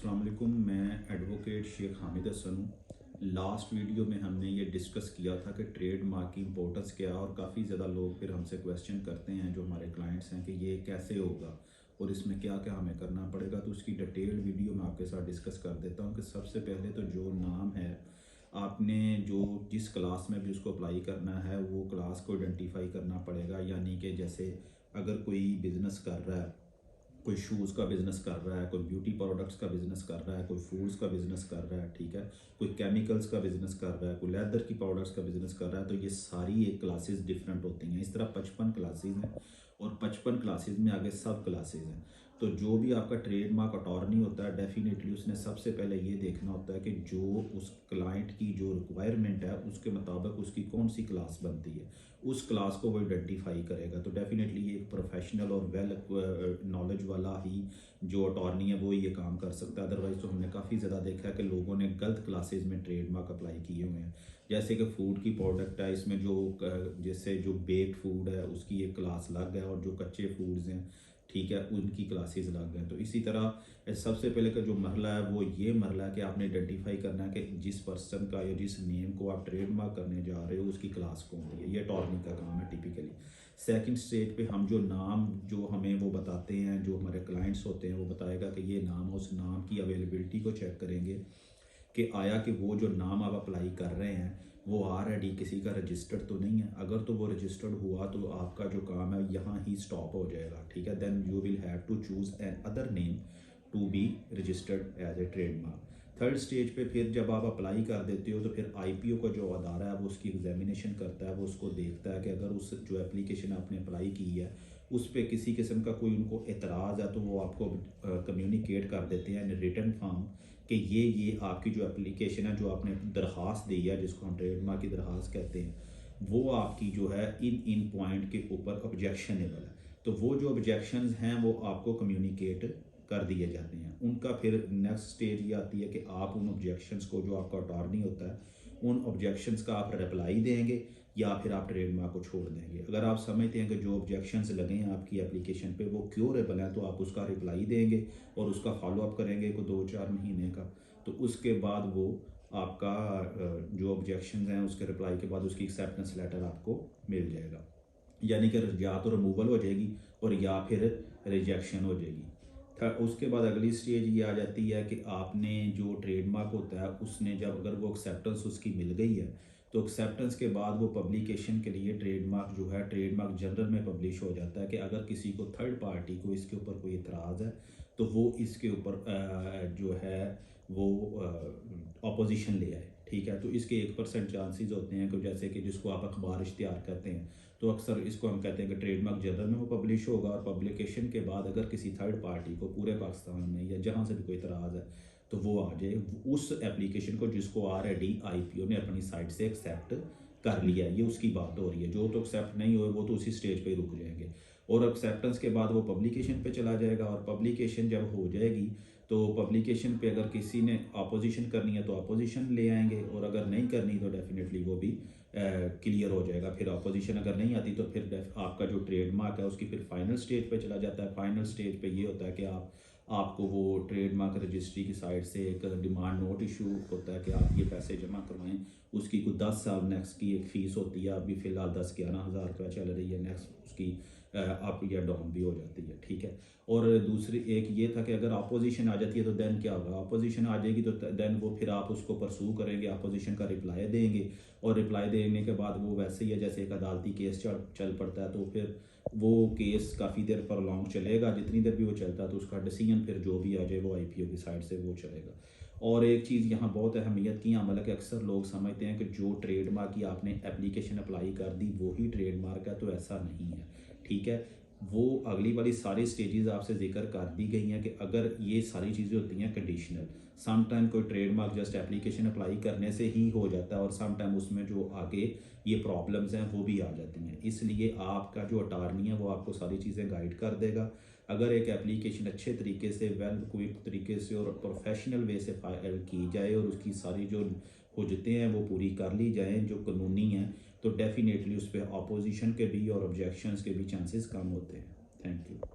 अस्सलाम वालेकुम। मैं एडवोकेट शेख हामिद हसन हूँ। लास्ट वीडियो में हमने ये डिस्कस किया था कि ट्रेड मार्क की इम्पोर्टेंस क्या है, और काफ़ी ज़्यादा लोग फिर हमसे क्वेश्चन करते हैं जो हमारे क्लाइंट्स हैं कि ये कैसे होगा और इसमें क्या क्या हमें करना पड़ेगा। तो उसकी डिटेल वीडियो मैं आपके साथ डिस्कस कर देता हूँ कि सबसे पहले तो जो नाम है, आपने जो जिस क्लास में भी उसको अप्लाई करना है वो क्लास को आइडेंटिफाई करना पड़ेगा। यानी कि जैसे अगर कोई बिज़नेस कर रहा है, कोई शूज़ का बिज़नेस कर रहा है, कोई ब्यूटी प्रोडक्ट्स का बिज़नेस कर रहा है, कोई फूड्स का बिज़नेस कर रहा है, ठीक है, कोई केमिकल्स का बिज़नेस कर रहा है, कोई लेदर की प्रोडक्ट्स का बिज़नेस कर रहा है, तो ये सारी एक क्लासेस डिफरेंट होती हैं। इस तरह 55 क्लासेस हैं और 55 क्लासेस में आगे सब क्लासेस हैं। तो जो भी आपका ट्रेडमार्क अटॉर्नी होता है, डेफिनेटली उसने सबसे पहले ये देखना होता है कि जो उस क्लाइंट की जो रिक्वायरमेंट है उसके मुताबिक उसकी कौन सी क्लास बनती है, उस क्लास को वो आइडेंटिफाई करेगा। तो डेफिनेटली ये एक प्रोफेशनल और वेल नॉलेज वाला ही जो अटॉर्नी है वो ये काम कर सकता है। अदरवाइज़ तो हमने काफ़ी ज़्यादा देखा है कि लोगों ने गलत क्लासेस में ट्रेडमार्क अप्लाई किए हुए हैं। जैसे कि फूड की प्रोडक्ट है, इसमें जो जैसे जो बेक्ड फूड है उसकी एक क्लास अलग है, और जो कच्चे फूड्स हैं, ठीक है, उनकी क्लासेस अलग हैं। तो इसी तरह सबसे पहले का जो मरला है वो ये मरला है कि आपने आइडेंटिफाई करना है कि जिस पर्सन का या जिस नेम को आप ट्रेडमार्क करने जा रहे हो उसकी क्लास कौन सी है। ये अटॉर्नी का काम है टिपिकली। सेकंड स्टेज पे हम जो नाम जो हमें वो बताते हैं, जो हमारे क्लाइंट्स होते हैं, वो बताएगा कि ये नाम है, उस नाम की अवेलेबिलिटी को चेक करेंगे कि आया कि वो जो नाम आप अप्लाई कर रहे हैं वो ऑलरेडी किसी का रजिस्टर्ड तो नहीं है। अगर तो वो रजिस्टर्ड हुआ तो आपका जो काम है यहाँ ही स्टॉप हो जाएगा, ठीक है। Then you will have to choose another name to be registered as a trademark. Third stage पे फिर जब आप अप्लाई कर देते हो तो फिर आईपीओ का जो अदारा है वो उसकी एग्जामिनेशन करता है, वो उसको देखता है कि अगर उस जो एप्लीकेशन आपने अप्लाई की है उस पर किसी किस्म का कोई उनको एतराज़ है तो वो आपको कम्युनिकेट कर देते हैं इन रिटन फॉर्म कि ये आपकी जो एप्लीकेशन है, जो आपने दरख्वास्त दी है, जिसको हम ट्रेडमार्क की दरख्वास्त कहते हैं, वो आपकी जो है इन पॉइंट के ऊपर ऑब्जेक्शनेबल है। तो वो जो ऑब्जेक्शंस हैं वो आपको कम्युनिकेट कर दिए जाते हैं। उनका फिर नेक्स्ट स्टेज ये आती है कि आप उन ऑब्जेक्शंस को, जो आपका अटॉर्नी होता है, उन ऑब्जेक्शंस का आप रिप्लाई देंगे या फिर आप ट्रेडमार्क को छोड़ देंगे। अगर आप समझते हैं कि जो ऑब्जेक्शंस लगे हैं आपकी एप्लीकेशन पे वो क्योरेबल हैं तो आप उसका रिप्लाई देंगे और उसका फॉलोअप करेंगे को 2-4 महीने का। तो उसके बाद वो आपका जो ऑब्जेक्शंस हैं उसके रिप्लाई के बाद उसकी एक्सेप्टेंस लेटर आपको मिल जाएगा। यानी कि या तो रिमूवल हो जाएगी और या फिर रिजेक्शन हो जाएगी। उसके बाद अगली स्टेज ये आ जाती है कि आपने जो ट्रेडमार्क होता है उसने जब अगर वो एक्सेप्टेंस उसकी मिल गई है तो एक्सेप्टेंस के बाद वो पब्लिकेशन के लिए ट्रेडमार्क जो है ट्रेडमार्क जनरल में पब्लिश हो जाता है कि अगर किसी को थर्ड पार्टी को इसके ऊपर कोई इतराज़ है तो वो इसके ऊपर जो है वो अपोजिशन ले आए, ठीक है। तो इसके 1% चांसेस होते हैं कि जैसे कि जिसको आप अखबार इश्तिहार कहते हैं, तो अक्सर इसको हम कहते हैं कि ट्रेडमार्क जनरल में वो पब्लिश होगा, और पब्लिकेशन के बाद अगर किसी थर्ड पार्टी को पूरे पाकिस्तान में या जहाँ से भी कोई इतराज़ है तो वो आ जाए उस एप्लीकेशन को जिसको ऑलरेडी आईपीओ ने अपनी साइड से एक्सेप्ट कर लिया है। ये उसकी बात हो रही है। जो तो एक्सेप्ट नहीं हुए वो तो उसी स्टेज पे ही रुक जाएंगे, और एक्सेप्टेंस के बाद वो पब्लिकेशन पे चला जाएगा, और पब्लिकेशन जब हो जाएगी तो पब्लिकेशन पे अगर किसी ने अपोजिशन करनी है तो अपोजिशन ले आएंगे, और अगर नहीं करनी तो डेफिनेटली वो भी क्लियर हो जाएगा। फिर अपोजिशन अगर नहीं आती तो फिर आपका जो ट्रेडमार्क है उसकी फिर फाइनल स्टेज पे चला जाता है। फाइनल स्टेज पे ये होता है कि आपको वो ट्रेडमार्क रजिस्ट्री की साइड से एक डिमांड नोट इशू होता है कि आप ये पैसे जमा करवाएं। उसकी कोई 10 साल नेक्स्ट की एक फ़ीस होती है, अभी फ़िलहाल 10-11 हज़ार रुपया चल रही है। नेक्स्ट उसकी अप या डाउन भी हो जाती है, ठीक है। और दूसरी एक ये था कि अगर अपोजिशन आ जाती है तो देन क्या होगा। अपोजिशन आ जाएगी तो देन वो फिर आप उसको परसू करेंगे, अपोजिशन का रिप्लाई देंगे, और रिप्लाई देने के बाद वो वैसे ही है जैसे एक अदालती केस चल पड़ता है। तो फिर वो केस काफ़ी देर पर लॉन्ग चलेगा, जितनी देर भी वो चलता है तो उसका डिसीजन फिर जो भी आ जाए वो आईपीओ की साइड से वो चलेगा। और एक चीज़ यहाँ बहुत अहमियत की अमल है कि अक्सर लोग समझते हैं कि जो ट्रेडमार्क की आपने एप्लीकेशन अप्लाई कर दी वो ही ट्रेडमार्क है, तो ऐसा नहीं है, ठीक है। वो अगली वाली सारी स्टेजेस आपसे जिक्र कर दी गई हैं कि अगर ये सारी चीज़ें होती हैं कंडीशनल। सम टाइम कोई ट्रेडमार्क जस्ट एप्लीकेशन अप्लाई करने से ही हो जाता है, और सम टाइम उसमें जो आगे ये प्रॉब्लम्स हैं वो भी आ जाती हैं। इसलिए आपका जो अटॉर्नी है वो आपको सारी चीज़ें गाइड कर देगा। अगर एक एप्लीकेशन अच्छे तरीके से वेल क्विक तरीके से और प्रोफेशनल वे से फाइल की जाए और उसकी सारी जो हुज्जतें हैं वो पूरी कर ली जाएँ जो कानूनी हैं, तो डेफिनेटली उस पर अपोजिशन के भी और ऑब्जेक्शंस के भी चांसेस कम होते हैं। Thank you.